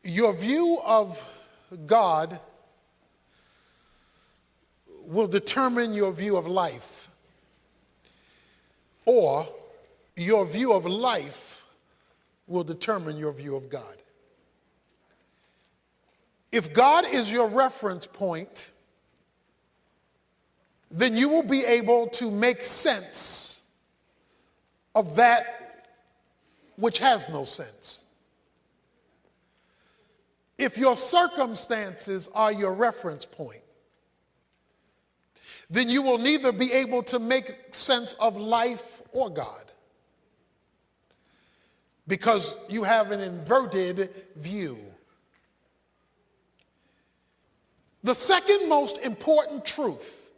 Your view of God will determine your view of life, or your view of life will determine your view of God. If God is your reference point, then you will be able to make sense of that which has no sense. If your circumstances are your reference point, then you will neither be able to make sense of life or God, because you have an inverted view. The second most important truth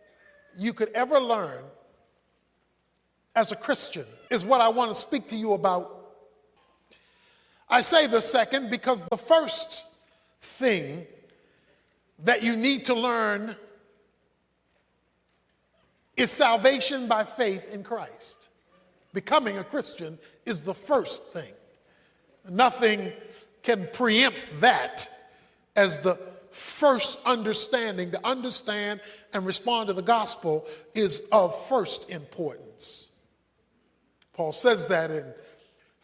you could ever learn as a Christian is what I want to speak to you about. I say the second because the first thing that you need to learn is salvation by faith in Christ. Becoming a Christian is the first thing. Nothing can preempt that as the first understanding. To understand and respond to the gospel is of first importance. Paul says that in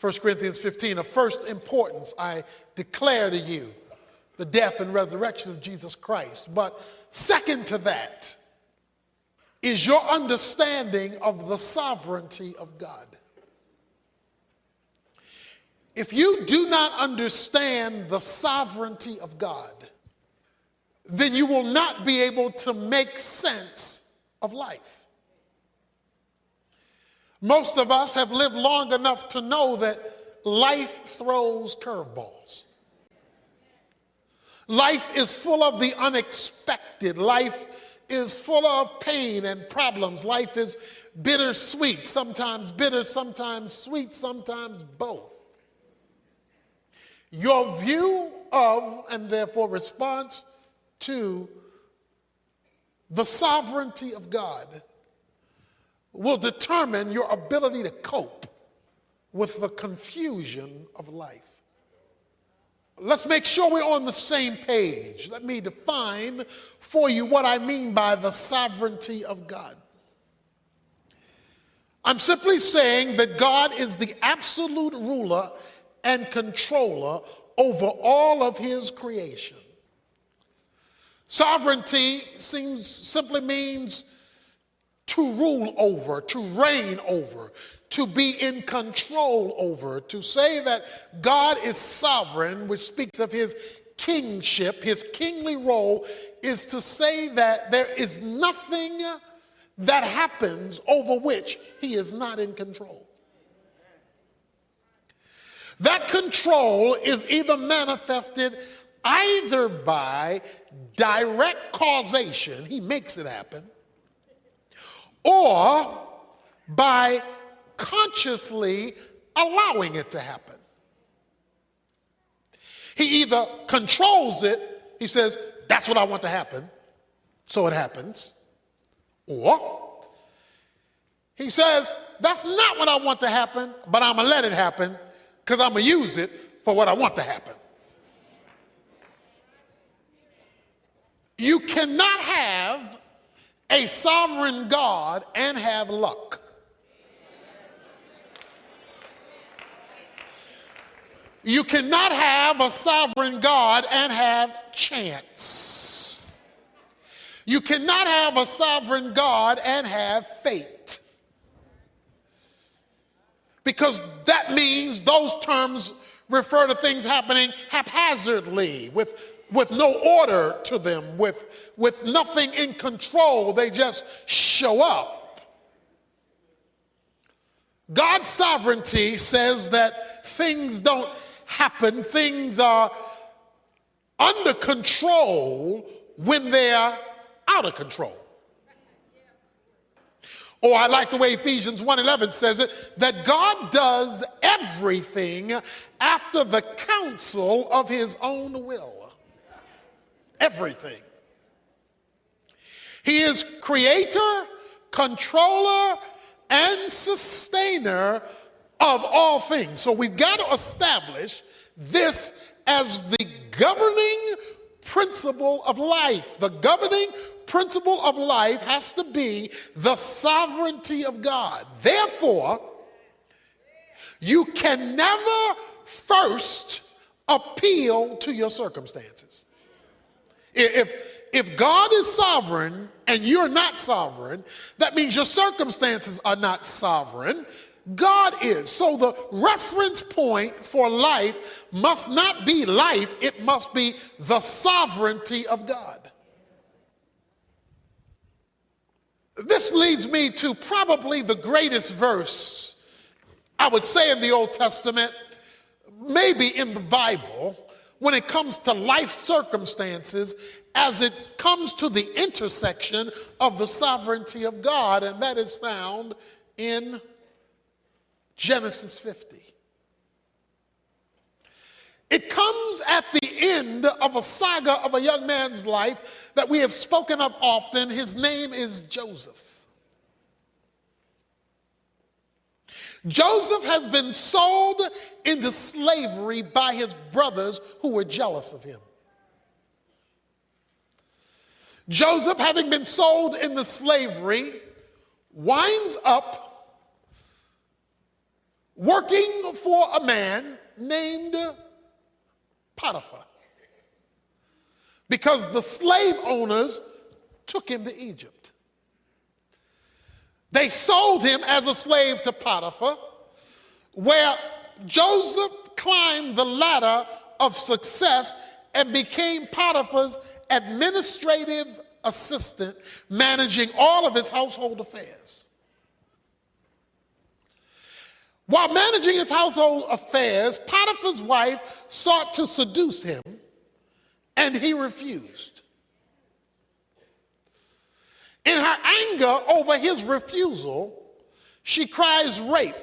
1 Corinthians 15, of first importance, I declare to you the death and resurrection of Jesus Christ. But second to that is your understanding of the sovereignty of God. If you do not understand the sovereignty of God, then you will not be able to make sense of life. Most of us have lived long enough to know that life throws curveballs. Life is full of the unexpected. Life is full of pain and problems. Life is bittersweet, sometimes bitter, sometimes sweet, sometimes both. Your view of, and therefore response to, the sovereignty of God will determine your ability to cope with the confusion of life. Let's make sure we're on the same page. Let me define for you what I mean by the sovereignty of God. I'm simply saying that God is the absolute ruler and controller over all of his creation. Sovereignty simply means to rule over, to reign over, to be in control over. To say that God is sovereign, which speaks of his kingship, his kingly role, is to say that there is nothing that happens over which he is not in control. That control is either manifested either by direct causation, he makes it happen, or by consciously allowing it to happen. He either controls it, he says, that's what I want to happen, so it happens, or he says, that's not what I want to happen, but I'm going to let it happen because I'm going to use it for what I want to happen. You cannot have a sovereign God and have luck. You cannot have a sovereign God and have chance. You cannot have a sovereign God and have fate. Because that means those terms refer to things happening haphazardly, with no order to them, with nothing in control. They just show up. God's sovereignty says that things don't happen, things are under control when they're out of control. Or I like the way Ephesians 1:11 says it, that God does everything after the counsel of his own will. Everything. He is creator, controller, and sustainer of all things. So we've got to establish this as the governing principle of life. The governing principle of life has to be the sovereignty of God. Therefore, you can never first appeal to your circumstances. If God is sovereign and you're not sovereign, that means your circumstances are not sovereign. God is. So the reference point for life must not be life, it must be the sovereignty of God. This leads me to probably the greatest verse, I would say, in the Old Testament, maybe in the Bible, when it comes to life circumstances, as it comes to the intersection of the sovereignty of God, and that is found in Genesis 50. It comes at the end of a saga of a young man's life that we have spoken of often. His name is Joseph. Joseph has been sold into slavery by his brothers who were jealous of him. Joseph, having been sold into slavery, winds up working for a man named Potiphar, because the slave owners took him to Egypt. They sold him as a slave to Potiphar, where Joseph climbed the ladder of success and became Potiphar's administrative assistant, managing all of his household affairs. While managing his household affairs, Potiphar's wife sought to seduce him, and he refused. In her anger over his refusal, she cries rape,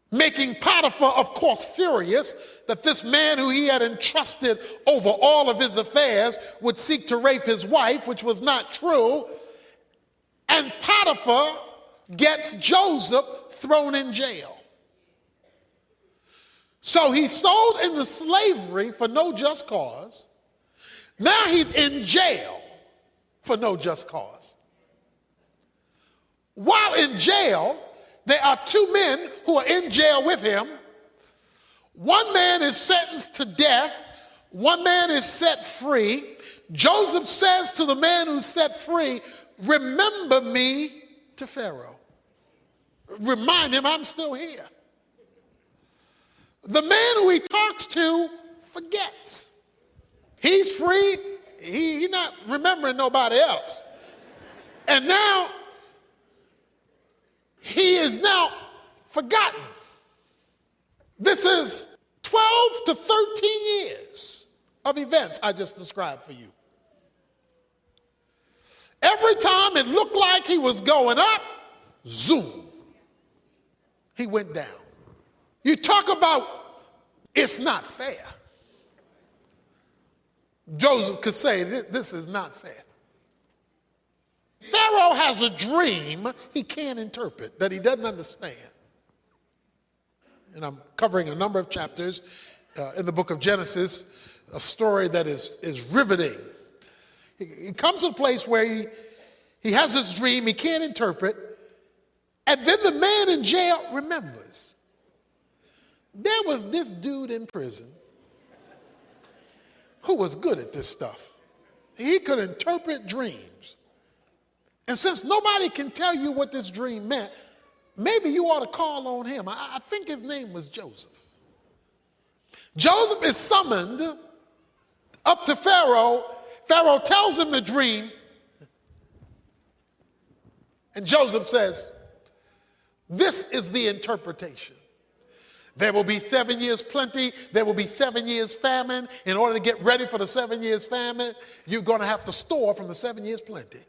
making Potiphar, of course, furious that this man who he had entrusted over all of his affairs would seek to rape his wife, which was not true. And Potiphar gets Joseph thrown in jail. So he's sold into slavery for no just cause. Now he's in jail for no just cause. While in jail, there are two men who are in jail with him. One man is sentenced to death. One man is set free. Joseph says to the man who's set free, "Remember me to Pharaoh." Remind him I'm still here. The man who he talks to forgets. He's free. He's not remembering nobody else. And now he is now forgotten. This is 12 to 13 years of events I just described for you. Every time it looked like he was going up, zoom, he went down. You talk about it's not fair. Joseph could say, this is not fair. Pharaoh has a dream he can't interpret, that he doesn't understand. And I'm covering a number of chapters in the book of Genesis, a story that is riveting. He comes to a place where he has this dream he can't interpret, and then the man in jail remembers. There was this dude in prison who was good at this stuff. He could interpret dreams. And since nobody can tell you what this dream meant, maybe you ought to call on him. I think his name was Joseph. Joseph is summoned up to Pharaoh. Pharaoh tells him the dream. And Joseph says, this is the interpretation. There will be 7 years plenty. There will be 7 years famine. In order to get ready for the 7 years famine, you're going to have to store from the 7 years plenty.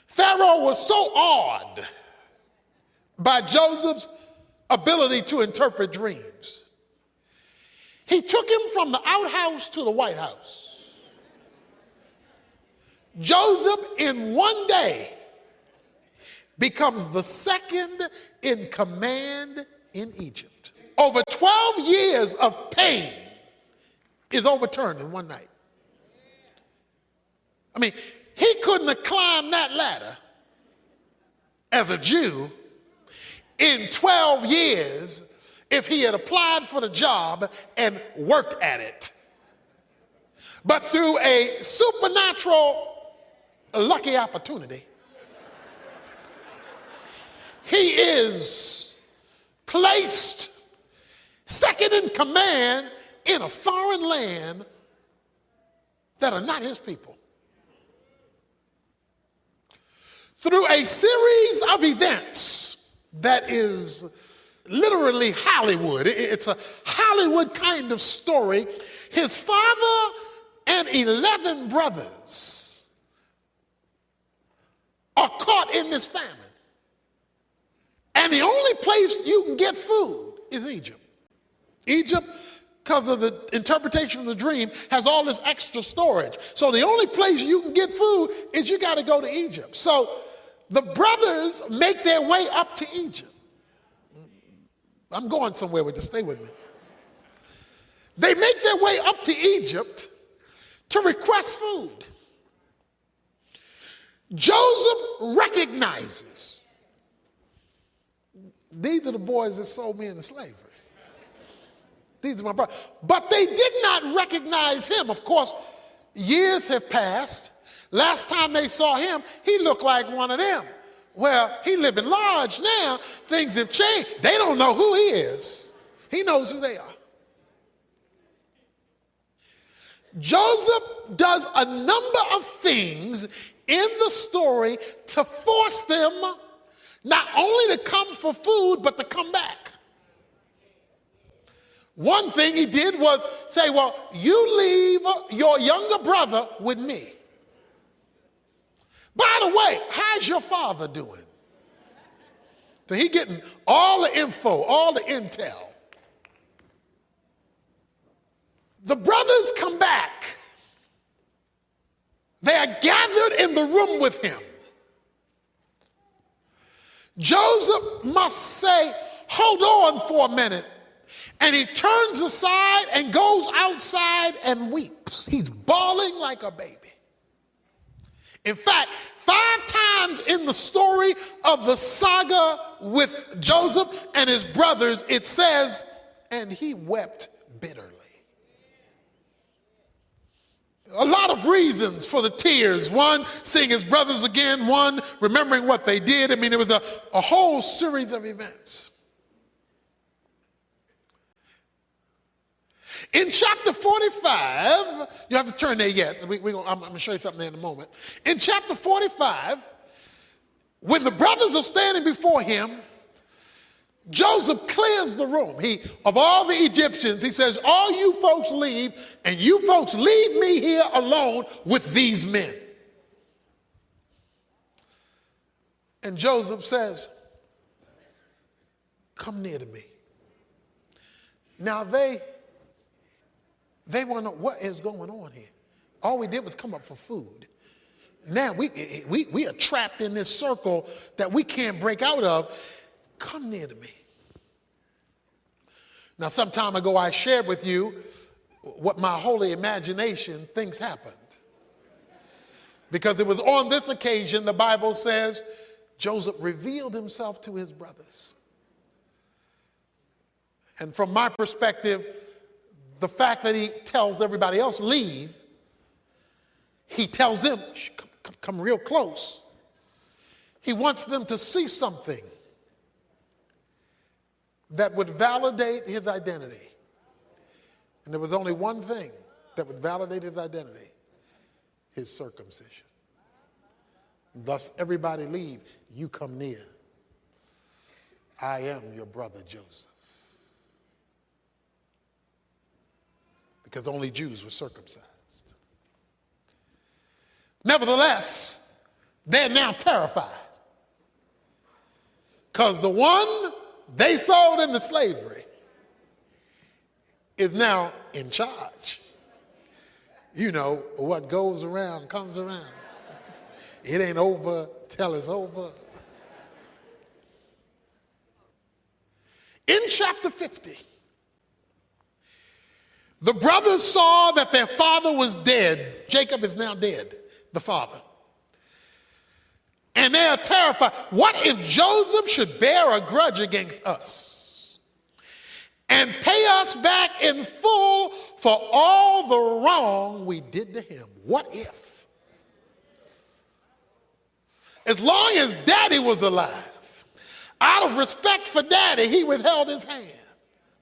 Pharaoh was so awed by Joseph's ability to interpret dreams. He took him from the outhouse to the White House. Joseph, in one day, becomes the second in command in Egypt. Over 12 years of pain is overturned in one night. I mean, he couldn't have climbed that ladder as a Jew in 12 years if he had applied for the job and worked at it. But through a supernatural lucky opportunity, he is placed second in command in a foreign land that are not his people. Through a series of events that is literally Hollywood. It's a Hollywood kind of story. His father and 11 brothers are caught in this famine. And the only place you can get food is Egypt. Egypt, because of the interpretation of the dream, has all this extra storage. So the only place you can get food is you got to go to Egypt. So the brothers make their way up to Egypt. I'm going somewhere with this, stay with me. They make their way up to Egypt to request food. Joseph recognizes these are the boys that sold me into slavery. These are my brothers. But they did not recognize him. Of course, years have passed. Last time they saw him, he looked like one of them. Well, he living large now. Things have changed. They don't know who he is. He knows who they are. Joseph does a number of things in the story to force them not only to come for food, but to come back. One thing he did was say, well, you leave your younger brother with me. By the way, how's your father doing? So he getting all the info, all the intel. The brothers come back. They are gathered in the room with him. Joseph must say, hold on for a minute. And he turns aside and goes outside and weeps. He's bawling like a baby. In fact, 5 times in the story of the saga with Joseph and his brothers, it says, and he wept bitterly. A lot of reasons for the tears. One, seeing his brothers again. One, remembering what they did. I mean, it was a whole series of events. In chapter 45, you have to turn there yet. I'm going to show you something there in a moment. In chapter 45, when the brothers are standing before him, Joseph clears the room. Of all the Egyptians, he says, all you folks leave, and you folks leave me here alone with these men. And Joseph says, come near to me. Now they want to know what is going on here. All we did was come up for food. Now we are trapped in this circle that we can't break out of. Come near to me. Now, some time ago, I shared with you what my holy imagination thinks happened. Because it was on this occasion, the Bible says, Joseph revealed himself to his brothers. And from my perspective, the fact that he tells everybody else, leave, he tells them, come real close. He wants them to see something that would validate his identity. And there was only one thing that would validate his identity: his circumcision. Thus, everybody leave, you come near. I am your brother Joseph. Because only Jews were circumcised. Nevertheless, they're now terrified. Because the one they sold into slavery is now in charge. You know, what goes around comes around. It ain't over till it's over. In chapter 50, the brothers saw that their father was dead. Jacob is now dead, the father. And they are terrified. What if Joseph should bear a grudge against us and pay us back in full for all the wrong we did to him? What if? As long as daddy was alive, out of respect for daddy, he withheld his hand.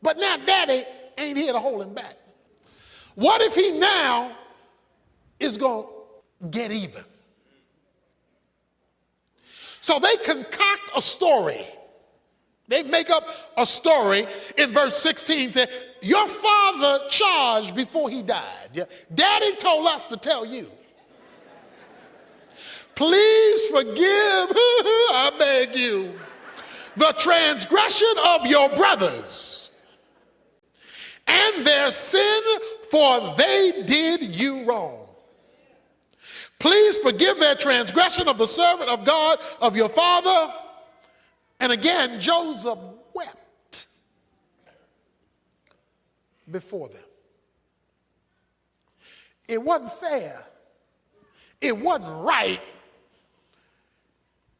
But now daddy ain't here to hold him back. What if he now is going to get even? So they concoct a story. They make up a story in verse 16. That your father charged before he died. Daddy told us to tell you. Please forgive, I beg you, the transgression of your brothers and their sin, for they did you wrong. Please forgive their transgression of the servant of God of your father. And again, Joseph wept before them. It wasn't fair. It wasn't right.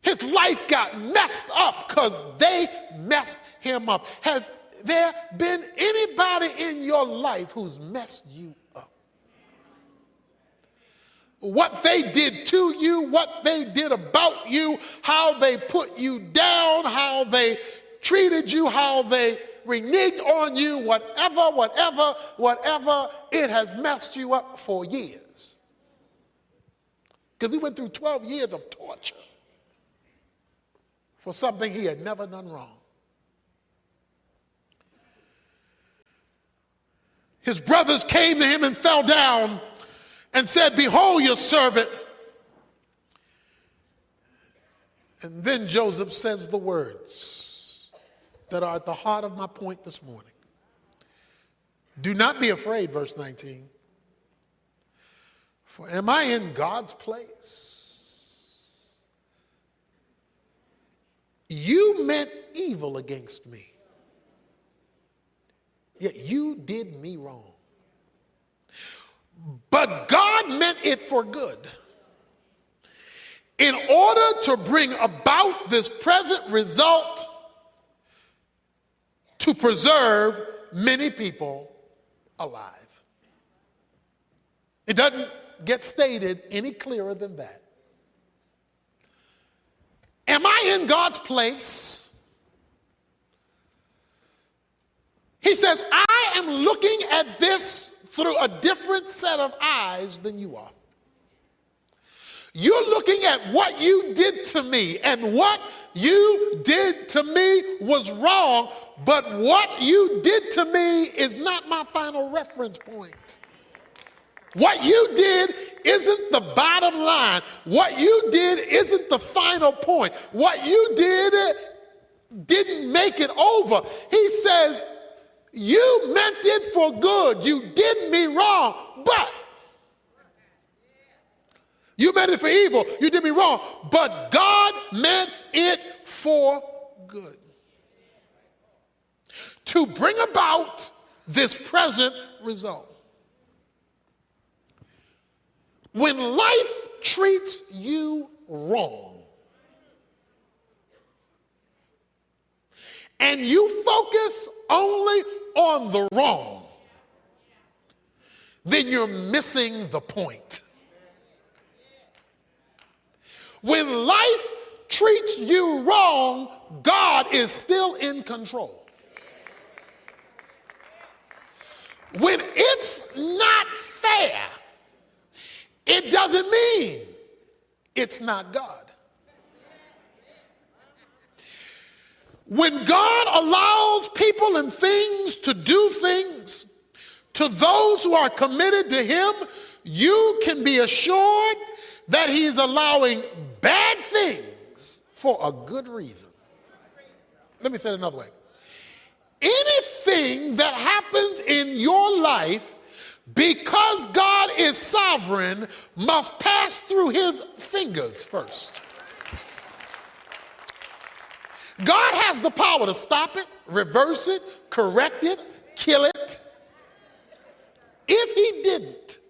His life got messed up because they messed him up. Has there been anybody in your life who's messed you up? What they did to you, what they did about you, how they put you down, how they treated you, how they reneged on you, whatever, it has messed you up for years. Because he went through 12 years of torture for something he had never done wrong. His brothers came to him and fell down and said, behold your servant. And then Joseph says the words that are at the heart of my point this morning. Do not be afraid, verse 19. For am I in God's place? You meant evil against me, yet you did me wrong. But God meant it for good, in order to bring about this present result, to preserve many people alive. It doesn't get stated any clearer than that. Am I in God's place? He says, I am looking at this through a different set of eyes than you are. You're looking at what you did to me, and what you did to me was wrong, but what you did to me is not my final reference point. What you did isn't the bottom line. What you did isn't the final point. What you did didn't make it over. He says, you meant it for good. You did me wrong, but you meant it for evil. You did me wrong, but God meant it for good, to bring about this present result. When life treats you wrong and you focus only on the wrong, then you're missing the point. When life treats you wrong, God is still in control. When it's not fair, it doesn't mean it's not God. When God allows people and things to do things to those who are committed to him, you can be assured that he's allowing bad things for a good reason. Let me say it another way. Anything that happens in your life, because God is sovereign, must pass through his fingers first. God has the power to stop it, reverse it, correct it, kill it. If he didn't,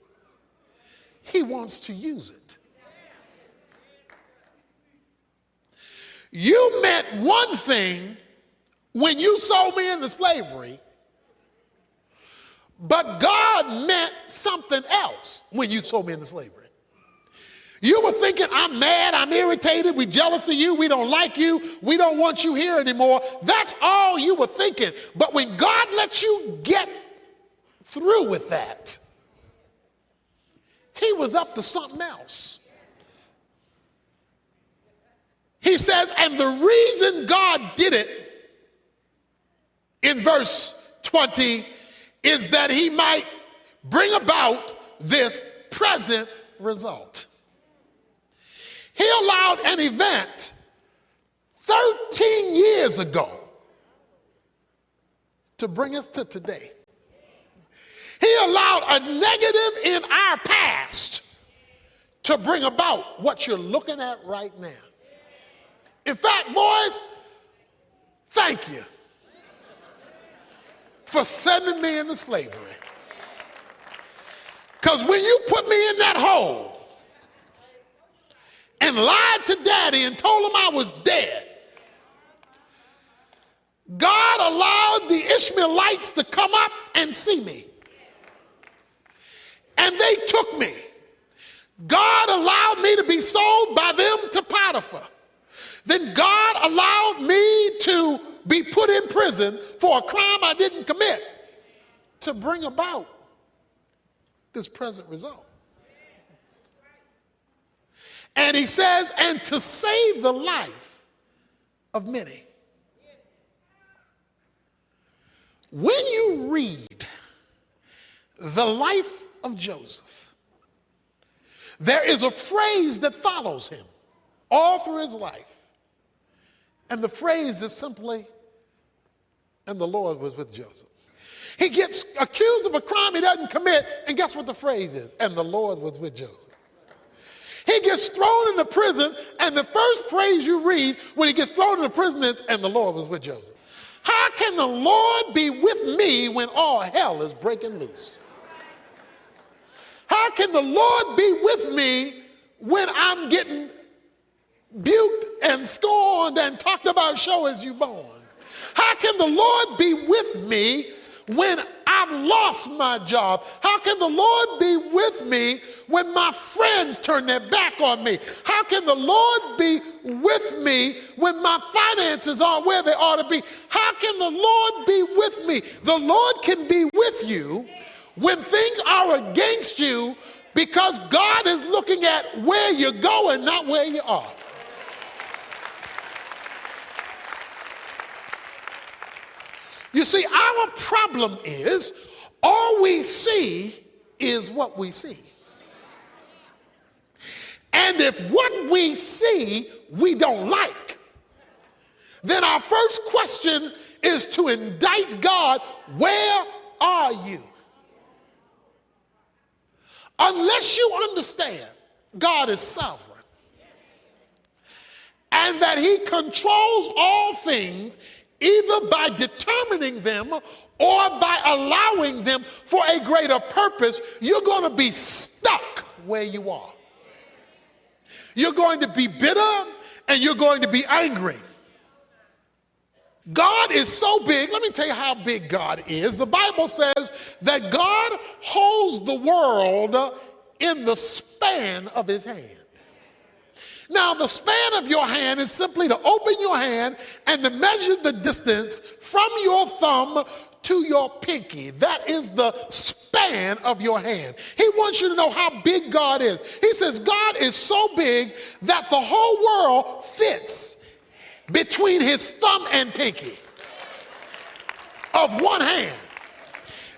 he wants to use it. You meant one thing when you sold me into slavery, but God meant something else when you sold me into slavery. You were thinking, I'm mad, I'm irritated, we're jealous of you, we don't like you, we don't want you here anymore. That's all you were thinking. But when God lets you get through with that, he was up to something else. He says, and the reason God did it in verse 20 is that he might bring about this present result. He allowed an event 13 years ago to bring us to today. He allowed a negative in our past to bring about what you're looking at right now. In fact, boys, thank you for sending me into slavery. Because when you put me in that hole and lied to daddy and told him I was dead, God allowed the Ishmaelites to come up and see me. And they took me. God allowed me to be sold by them to Potiphar. Then God allowed me to be put in prison for a crime I didn't commit to bring about this present result. And he says, and to save the life of many. When you read the life of Joseph, there is a phrase that follows him all through his life. And the phrase is simply, and the Lord was with Joseph. He gets accused of a crime he doesn't commit, and guess what the phrase is? And the Lord was with Joseph. He gets thrown into prison, and the first phrase you read when he gets thrown into prison is, and the Lord was with Joseph. How can the Lord be with me when all hell is breaking loose? How can the Lord be with me when I'm getting buked and scorned and talked about show as you born? How can the Lord be with me when I've lost my job? How can the Lord be with me when my friends turn their back on me? How can the Lord be with me when my finances aren't where they ought to be? How can the Lord be with me? The Lord can be with you when things are against you, because God is looking at where you're going, not where you are. You see, our problem is all we see is what we see. And if what we see we don't like, then our first question is to indict God, where are you? Unless you understand God is sovereign and that he controls all things, either by determining them or by allowing them for a greater purpose, you're going to be stuck where you are. You're going to be bitter and you're going to be angry. God is so big. Let me tell you how big God is. The Bible says that God holds the world in the span of his hand. Now, the span of your hand is simply to open your hand and to measure the distance from your thumb to your pinky. That is the span of your hand. He wants you to know how big God is. He says God is so big that the whole world fits between his thumb and pinky of one hand.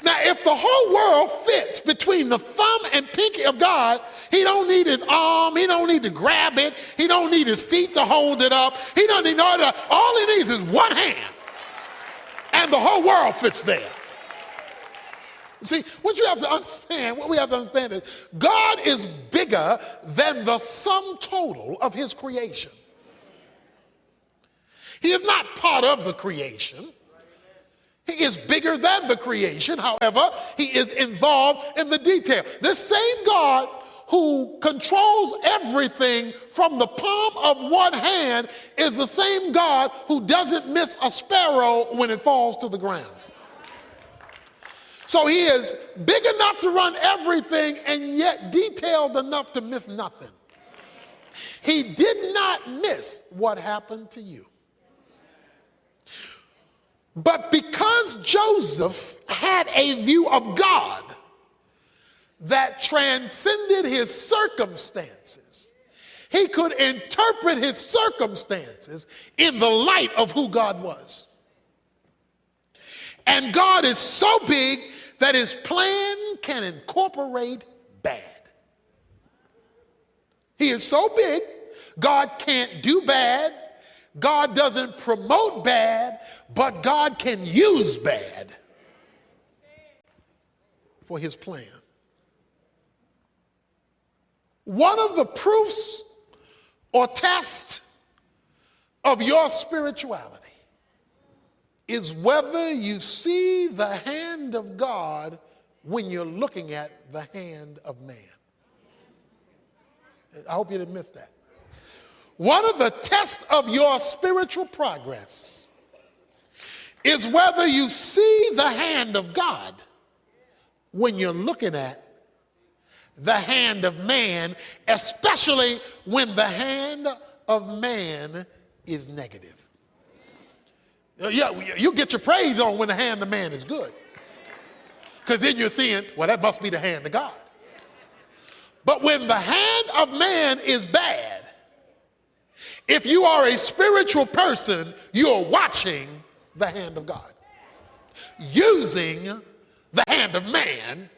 Now, if the whole world fits between the thumb and pinky of God, he don't need his arm, he don't need to grab it, he don't need his feet to hold it up, he don't need all that. All he needs is one hand, and the whole world fits there. See, what you have to understand, what we have to understand is God is bigger than the sum total of his creation. He is not part of the creation. He is bigger than the creation. However, he is involved in the detail. This same God who controls everything from the palm of one hand is the same God who doesn't miss a sparrow when it falls to the ground. So he is big enough to run everything and yet detailed enough to miss nothing. He did not miss what happened to you. But because Joseph had a view of God that transcended his circumstances, he could interpret his circumstances in the light of who God was. And God is so big that his plan can incorporate bad. He is so big, God can't do bad. God doesn't promote bad, but God can use bad for his plan. One of the proofs or tests of your spirituality is whether you see the hand of God when you're looking at the hand of man. I hope you didn't miss that. One of the tests of your spiritual progress is whether you see the hand of God when you're looking at the hand of man, especially when the hand of man is negative. Yeah, you get your praise on when the hand of man is good. Because then you're seeing, well, that must be the hand of God. But when the hand of man is bad, if you are a spiritual person, you're watching the hand of God, using the hand of man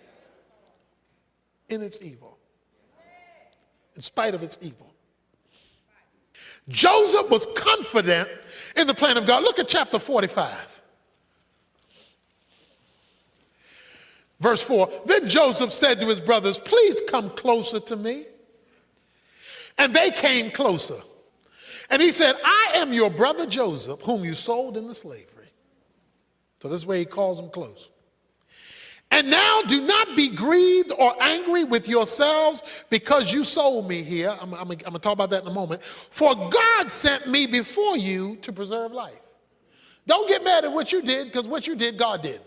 in its evil, in spite of its evil. Joseph was confident in the plan of God. Look at chapter 45. Verse 4, then Joseph said to his brothers, please come closer to me. And they came closer. And he said, I am your brother Joseph, whom you sold into slavery. So this way he calls them close. And now do not be grieved or angry with yourselves because you sold me here. I'm going to talk about that in a moment. For God sent me before you to preserve life. Don't get mad at what you did, because what you did, God did.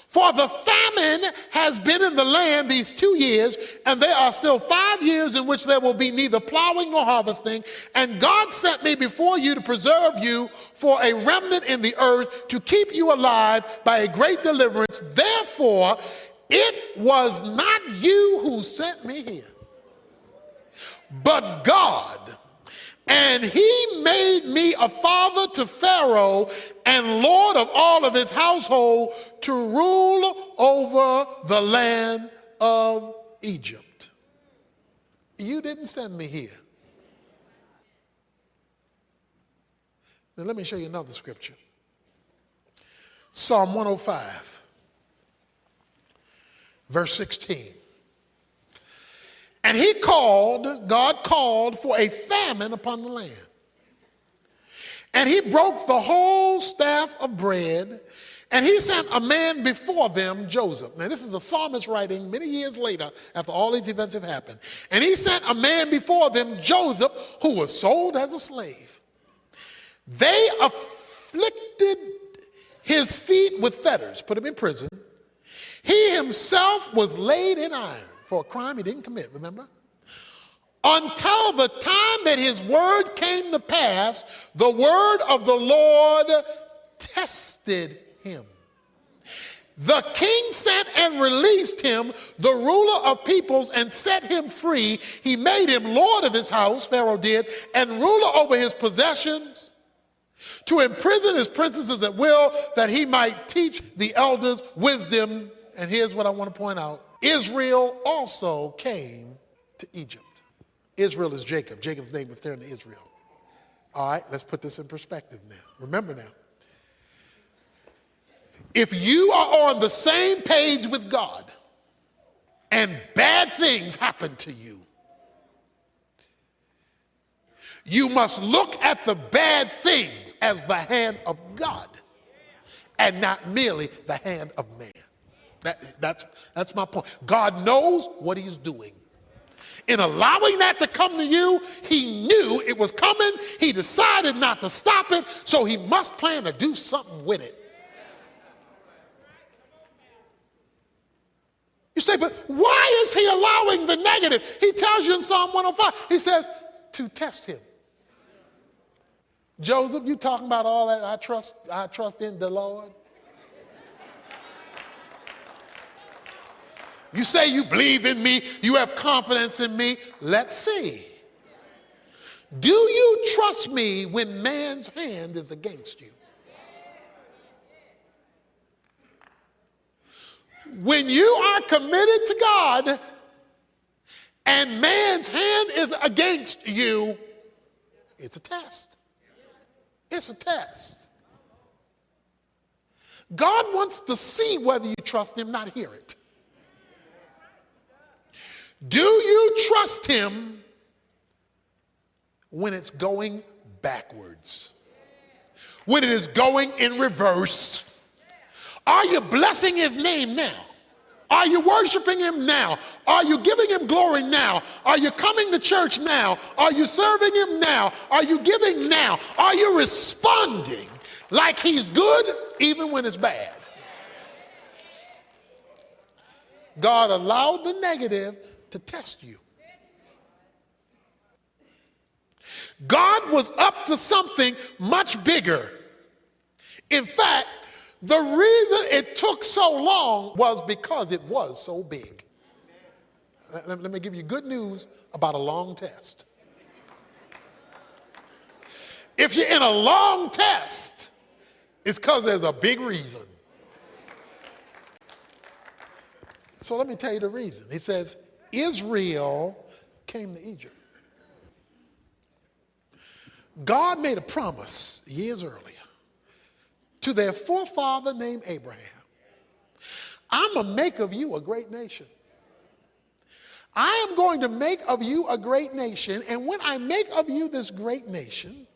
For the famine has been in the land these 2 years, and there are still 5 years in which there will be neither plowing nor harvesting. And God sent me before you to preserve you for a remnant in the earth, to keep you alive by a great deliverance. Therefore, it was not you who sent me here, but God. And he made me a father to Pharaoh and lord of all of his household, to rule over the land of Egypt. You didn't send me here. Now let me show you another scripture. Psalm 105, verse 16. And God called for a famine upon the land. And he broke the whole staff of bread, and he sent a man before them, Joseph. Now this is the psalmist writing many years later after all these events have happened. And he sent a man before them, Joseph, who was sold as a slave. They afflicted his feet with fetters, put him in prison. He himself was laid in iron for a crime he didn't commit, remember? Until the time that his word came to pass, the word of the Lord tested him. The king sent and released him, the ruler of peoples, and set him free. He made him lord of his house, Pharaoh did, and ruler over his possessions, to imprison his princesses at will, that he might teach the elders wisdom. And here's what I want to point out. Israel also came to Egypt. Israel is Jacob. Jacob's name was turned to Israel. All right, let's put this in perspective now. Remember now. If you are on the same page with God and bad things happen to you, You must look at the bad things as the hand of God and not merely the hand of man. That's my point. God knows what he's doing. In allowing that to come to you, he knew it was coming. He decided not to stop it, so he must plan to do something with it. You say, but why is he allowing the negative? He tells you in Psalm 105, he says, to test him. Joseph, you talking about all that, I trust in the Lord. You say you believe in me, you have confidence in me. Let's see. Do you trust me when man's hand is against you? When you are committed to God and man's hand is against you, it's a test. It's a test. God wants to see whether you trust him, not hear it. Do you trust him when it's going backwards? When it is going in reverse? Are you blessing his name now? Are you worshiping him now? Are you giving him glory now? Are you coming to church now? Are you serving him now? Are you giving now? Are you responding like he's good even when it's bad? God allowed the negative to test you. God was up to something much bigger. In fact, the reason it took so long was because it was so big. Let me give you good news about a long test. If you're in a long test, it's because there's a big reason. So let me tell you the reason. He says, Israel came to Egypt. God made a promise years earlier to their forefather named Abraham. I'm going to make of you a great nation. I am going to make of you a great nation, and when I make of you this great nation,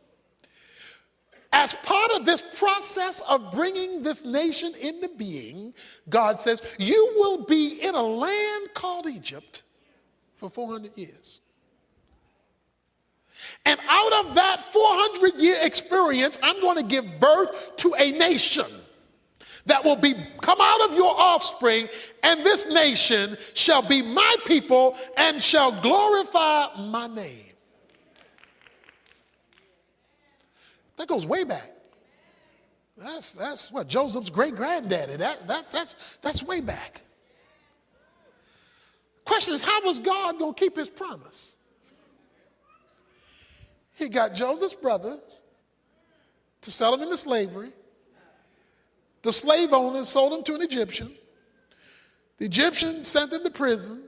as part of this process of bringing this nation into being, God says, you will be in a land called Egypt for 400 years. And out of that 400-year experience, I'm going to give birth to a nation that will come out of your offspring, and this nation shall be my people and shall glorify my name. That goes way back. That's what Joseph's great-granddaddy. That's way back. Question is, how was God going to keep his promise? He got Joseph's brothers to sell him into slavery. The slave owners sold him to an Egyptian. The Egyptian sent him to prison.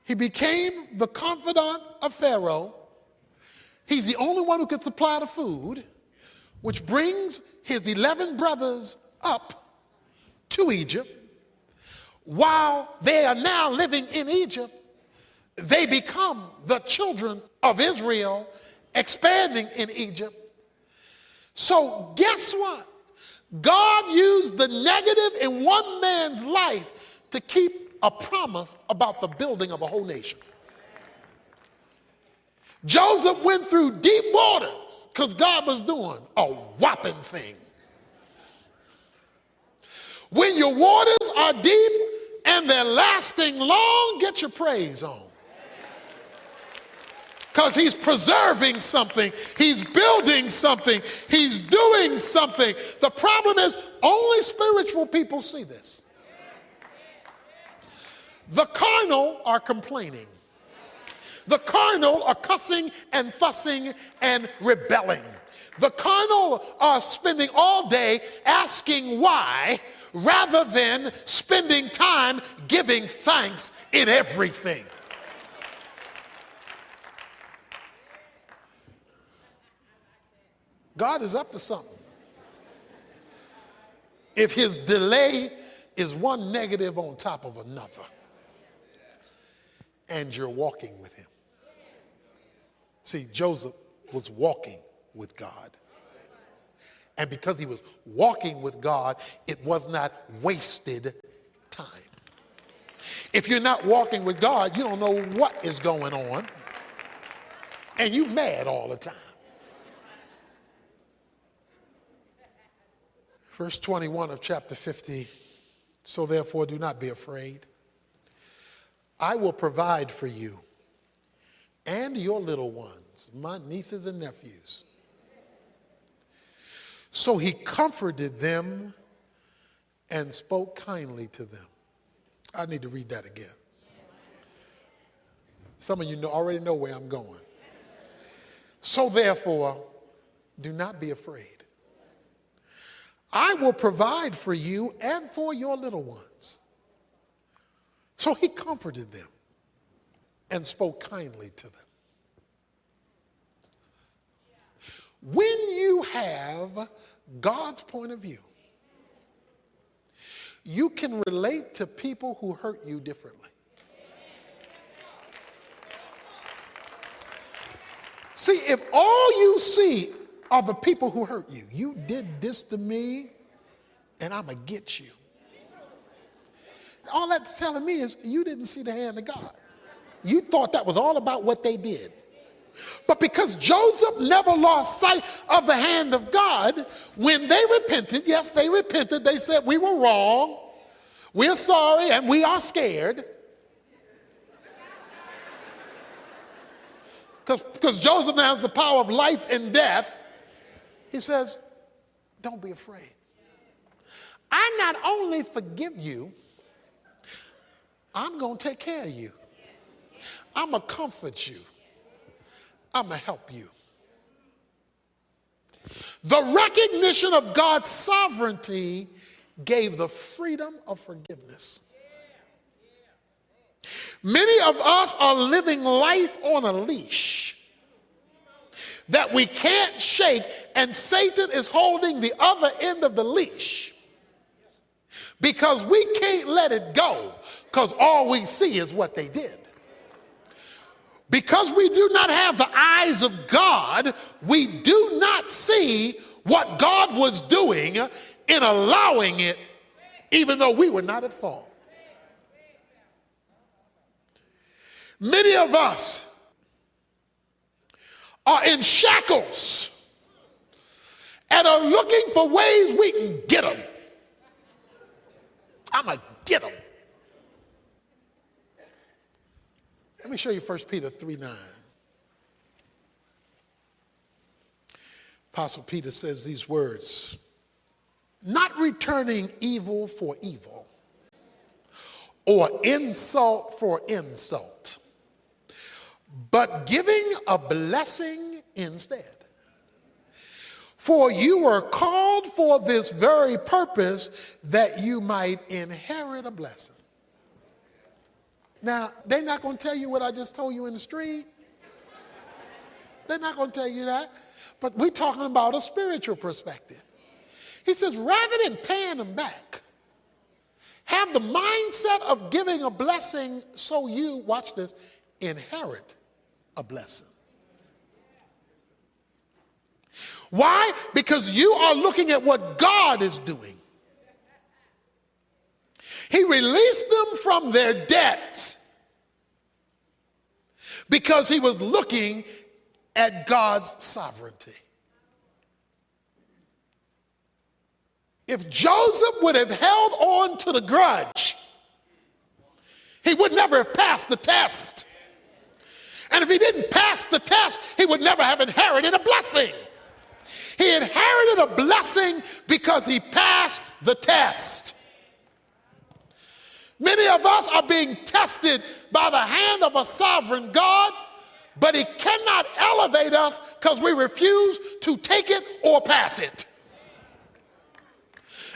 He became the confidant of Pharaoh. He's the only one who could supply the food, which brings his 11 brothers up to Egypt. While they are now living in Egypt, they become the children of Israel, expanding in Egypt. So guess what? God used the negative in one man's life to keep a promise about the building of a whole nation. Joseph went through deep waters because God was doing a whopping thing. When your waters are deep and they're lasting long, get your praise on. Because he's preserving something, he's building something, he's doing something. The problem is only spiritual people see this. The carnal are complaining. The carnal are cussing and fussing and rebelling. The carnal are spending all day asking why rather than spending time giving thanks in everything. God is up to something. If his delay is one negative on top of another, and you're walking with him. See, Joseph was walking with God. And because he was walking with God, it was not wasted time. If you're not walking with God, you don't know what is going on, and you mad all the time. Verse 21 of chapter 50, so therefore do not be afraid. I will provide for you and your little ones, my nieces and nephews. So he comforted them and spoke kindly to them. I need to read that again. Some of you already know where I'm going. So therefore, do not be afraid. I will provide for you and for your little ones. So he comforted them and spoke kindly to them. When you have God's point of view, you can relate to people who hurt you differently. See, if all you see are the people who hurt you, you did this to me and I'm going to get you. All that's telling me is you didn't see the hand of God. You thought that was all about what they did. But because Joseph never lost sight of the hand of God, when they repented, yes, they repented. They said, we were wrong. We're sorry and we are scared. Because Joseph now has the power of life and death. He says, don't be afraid. I not only forgive you, I'm going to take care of you. I'm going to comfort you. I'm going to help you. The recognition of God's sovereignty gave the freedom of forgiveness. Many of us are living life on a leash that we can't shake, and Satan is holding the other end of the leash because we can't let it go because all we see is what they did. Because we do not have the eyes of God, we do not see what God was doing in allowing it, even though we were not at fault. Many of us are in shackles and are looking for ways we can get them. I'm going to get them. Let me show you 1 Peter 3:9. Apostle Peter says these words, not returning evil for evil or insult for insult, but giving a blessing instead. For you were called for this very purpose, that you might inherit a blessing. Now, they're not going to tell you what I just told you in the street. They're not going to tell you that. But we're talking about a spiritual perspective. He says, rather than paying them back, have the mindset of giving a blessing so you, watch this, inherit a blessing. Why? Because you are looking at what God is doing. He released them from their debt because he was looking at God's sovereignty. If Joseph would have held on to the grudge, he would never have passed the test. And if he didn't pass the test, he would never have inherited a blessing. He inherited a blessing because he passed the test. Many of us are being tested by the hand of a sovereign God, but he cannot elevate us because we refuse to take it or pass it.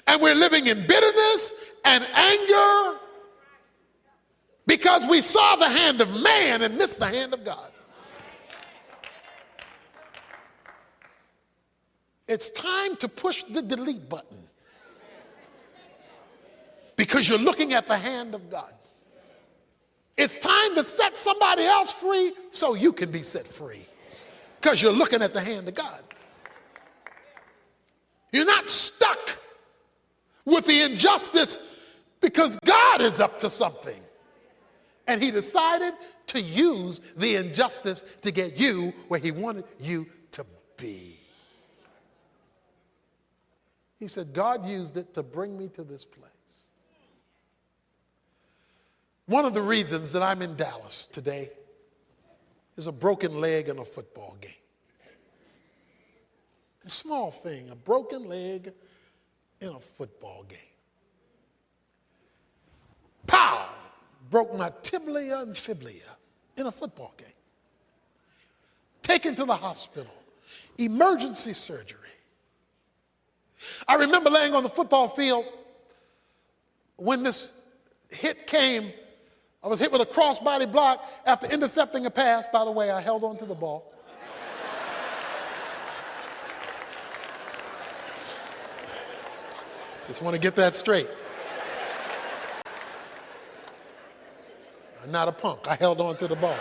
And we're living in bitterness and anger because we saw the hand of man and missed the hand of God. It's time to push the delete button because you're looking at the hand of God. It's time to set somebody else free so you can be set free. because you're looking at the hand of God. You're not stuck with the injustice because God is up to something. And he decided to use the injustice to get you where he wanted you to be. He said, God used it to bring me to this place. One of the reasons that I'm in Dallas today is a broken leg in a football game. A small thing, a broken leg in a football game. Pow! Broke my tibia and fibula in a football game. Taken to the hospital. Emergency surgery. I remember laying on the football field when this hit came. I was hit with a crossbody block after intercepting a pass. By the way, I held on to the ball. Just want to get that straight. I'm not a punk. I held on to the ball.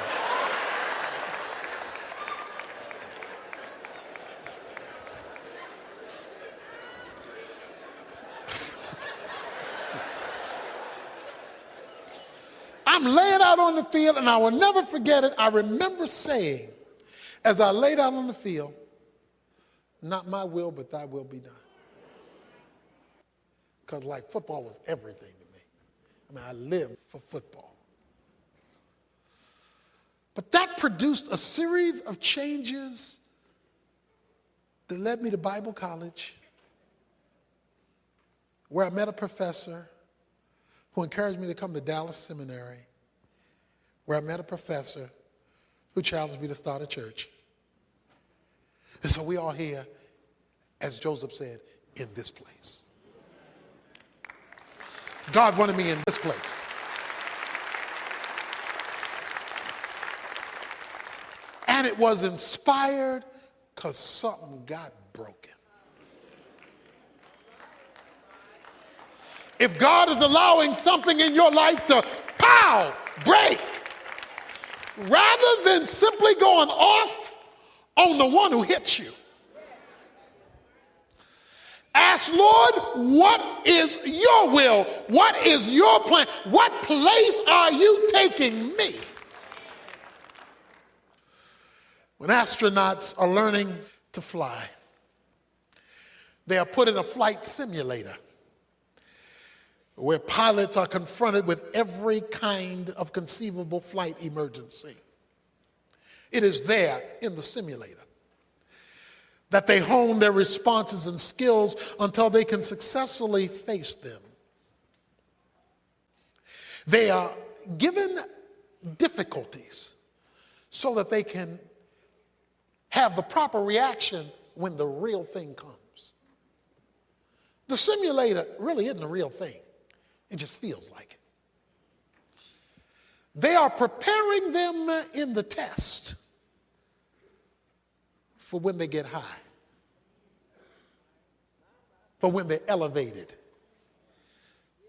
I'm laying out on the field, and I will never forget it. I remember saying, as I laid out on the field, not my will, but thy will be done. Because like football was everything to me. I mean, I lived for football. But that produced a series of changes that led me to Bible college, where I met a professor who encouraged me to come to Dallas Seminary, where I met a professor who challenged me to start a church. And so we are here, as Joseph said, in this place. God wanted me in this place. And it was inspired because something got broken. If God is allowing something in your life to pow, break, rather than simply going off on the one who hits you, ask, Lord, what is your will? What is your plan? What place are you taking me? When astronauts are learning to fly, they are put in a flight simulator where pilots are confronted with every kind of conceivable flight emergency. It is there in the simulator that they hone their responses and skills until they can successfully face them. They are given difficulties so that they can have the proper reaction when the real thing comes. The simulator really isn't the real thing. It just feels like it. They are preparing them in the test for when they get high, for when they're elevated,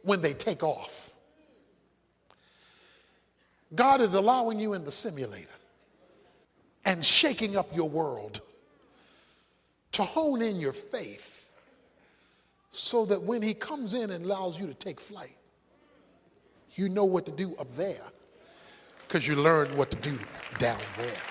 when they take off. God is allowing you in the simulator and shaking up your world to hone in your faith so that when he comes in and allows you to take flight, you know what to do up there because you learned what to do down there.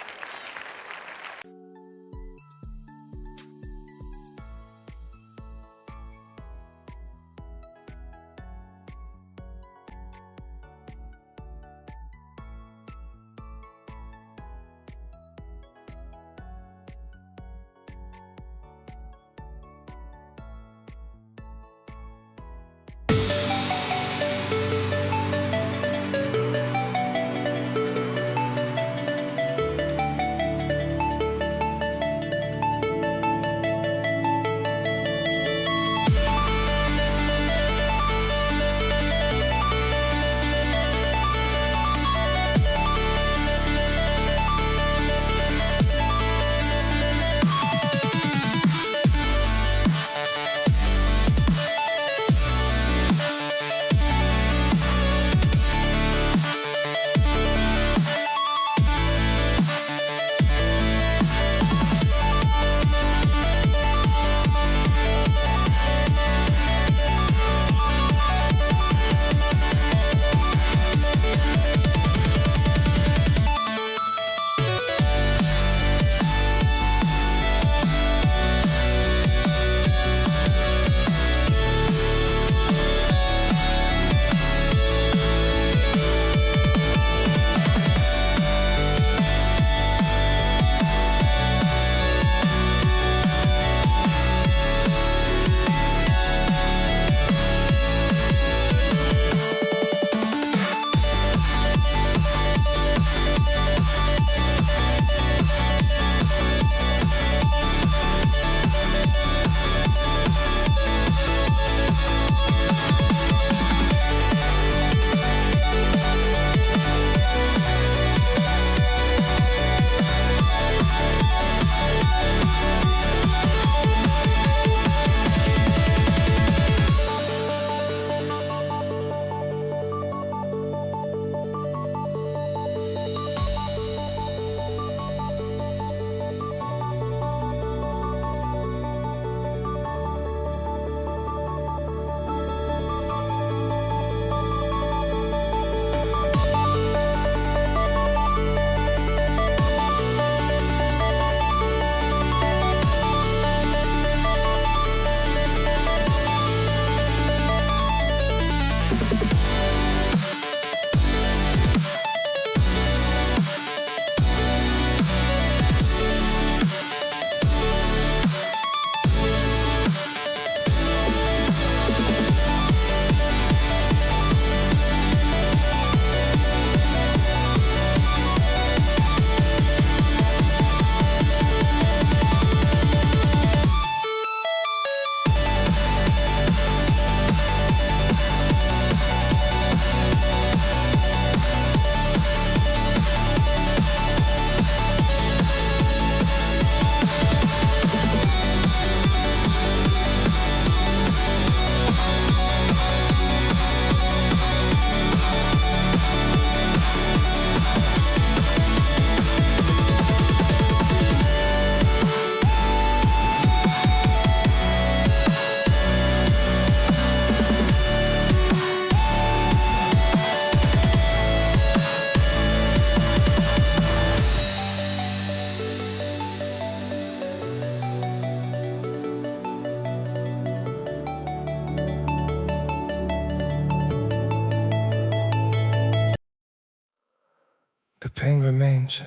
The pain remains,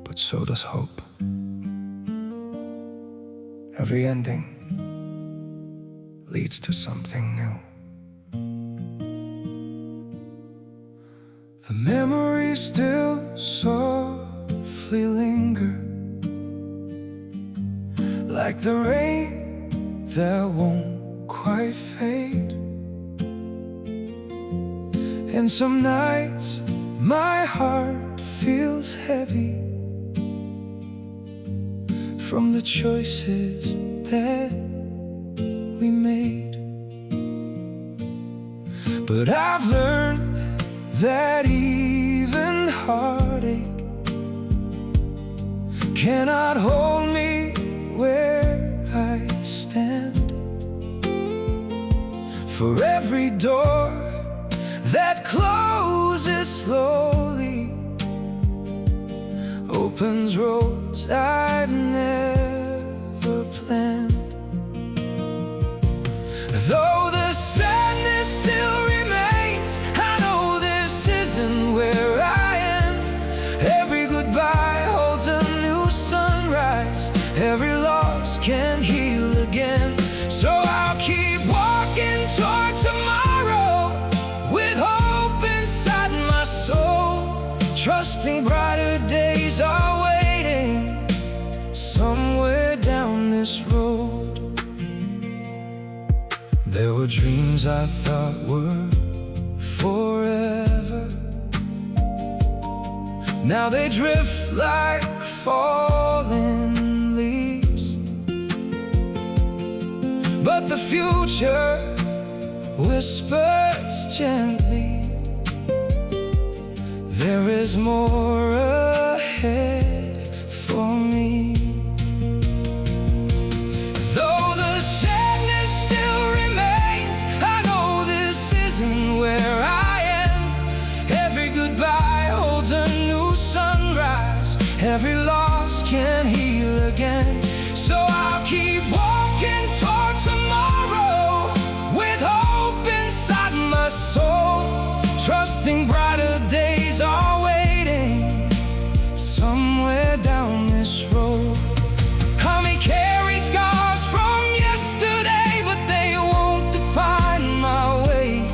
but so does hope. Every ending leads to something new. The memories still softly linger, like the rain that won't quite fade. And some nights my heart feels heavy from the choices that we made. But I've learned that even heartache cannot hold me where I stand. For every door that closes slowly opens roads I've never planned. Though the sadness still remains, I know this isn't where I end. Every goodbye holds a new sunrise. Every loss can heal again. So I'll keep walking toward tomorrow with hope inside my soul, trusting brighter days are waiting somewhere down this road. There were dreams I thought were forever. Now they drift like fallen leaves. But the future whispers gently, there is more ahead for me. Though the sadness still remains, I know this isn't where I end. Every goodbye holds a new sunrise. Every loss can heal again. So I'll keep walking toward tomorrow with hope inside my soul, trusting brighter days are waiting somewhere down this road. I may carry scars from yesterday, but they won't define my way.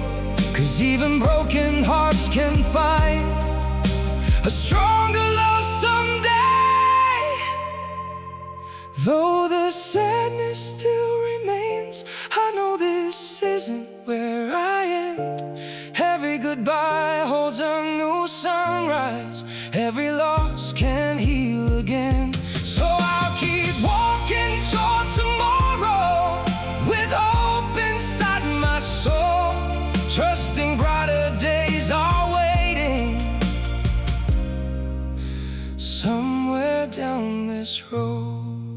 'Cause even broken hearts can find a stronger love someday. Though the sadness still remains, I know this isn't where I end. Every goodbye holds a new sunrise. Every loss can heal again. So I'll keep walking toward tomorrow with hope inside my soul, trusting brighter days are waiting somewhere down this road.